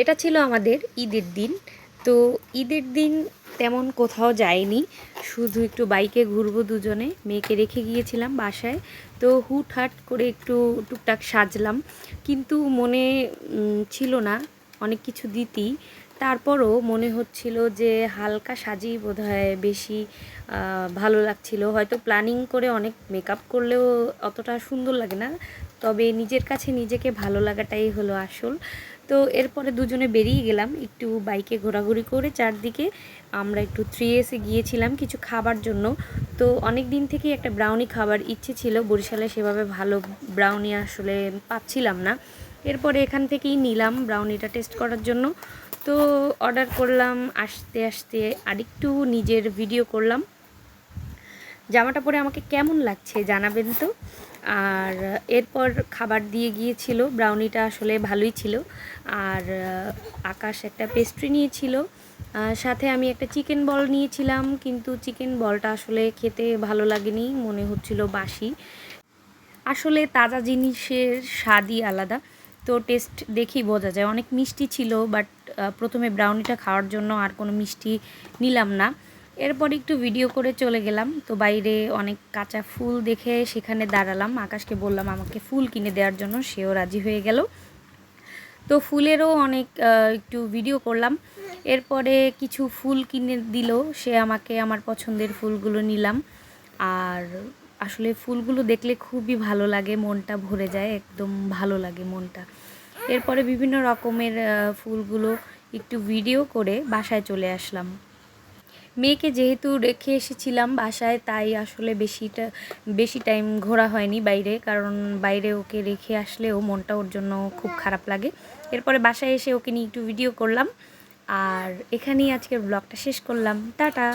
এটা ছিল আমাদের ঈদের দিন। তো ঈদের দিন তেমন কোথাও যাইনি, শুধু একটু বাইকে ঘুরবো দুজনে, মেয়েকে রেখে গিয়েছিলাম বাসায়। তো হুটহাট করে একটু টুকটাক সাজলাম, কিন্তু মনে ছিল না অনেক কিছু দিতেই। তারপরও মনে হচ্ছিল যে হালকা সাজি বোধহয় বেশি ভালো লাগছিল। হয়তো প্ল্যানিং করে অনেক মেকআপ করলেও অতটা সুন্দর লাগে না, তবে নিজের কাছে নিজেকে ভালো লাগাটাই হলো আসল। তো এরপরে দুজনে বেরিয়ে গেলাম একটু বাইকে ঘোরাঘুরি করে চারদিকে। আমরা একটু 3S গিয়েছিলাম কিছু খাবার জন্য। তো অনেক দিন থেকেই একটা ব্রাউনি খাবার ইচ্ছে ছিল, বরিশালে সেভাবে ভালো ব্রাউনি আসলে পাচ্ছিলাম না। এরপরে এখান থেকেই নিলাম ব্রাউনিটা টেস্ট করার জন্য। তো অর্ডার করলাম, আসতে আসতে আরেকটু নিজের ভিডিও করলাম। জামাটা পরে আমাকে কেমন লাগছে জানাবেন তো। আর এরপর খাবার দিয়ে গিয়েছিল, ব্রাউনিটা আসলে ভালোই ছিল। আর আকাশ একটা পেস্ট্রি নিয়েছিল, সাথে আমি একটা চিকেন বল নিয়েছিলাম, কিন্তু চিকেন বলটা আসলে খেতে ভালো লাগেনি, মনে হচ্ছিল বাসি। আসলে তাজা জিনিসের স্বাদই আলাদা। তো টেস্ট দেখেই বোঝা যায়, অনেক মিষ্টি ছিল, বাট প্রথমে ব্রাউনিটা খাওয়ার জন্য আর কোনো মিষ্টি নিলাম না। এরপর একটু ভিডিও করে চলে গেলাম। তো বাইরে অনেক কাঁচা ফুল দেখে সেখানে দাঁড়ালাম, আকাশকে বললাম আমাকে ফুল কিনে দেওয়ার জন্য, সেও রাজি হয়ে গেল। তো ফুলেরও অনেক একটু ভিডিও করলাম। এরপরে কিছু ফুল কিনে দিল সে আমাকে, আমার পছন্দের ফুলগুলো নিলাম। আর আসলে ফুলগুলো দেখলে খুবই ভালো লাগে, মনটা ভরে যায়, একদম ভালো লাগে মনটা। এরপরে বিভিন্ন রকমের ফুলগুলো একটু ভিডিও করে বাসায় চলে আসলাম। মেয়েকে যেহেতু রেখে এসেছিলাম বাসায়, তাই আসলে বেশি টাইম ঘোরা হয়নি বাইরে, কারণ বাইরে ওকে রেখে আসলেও মনটা ওর জন্য খুব খারাপ লাগে। এরপরে বাসায় এসে ওকে নিয়ে একটু ভিডিও করলাম। আর এখানেই আজকের ব্লগটা শেষ করলাম, টাটা।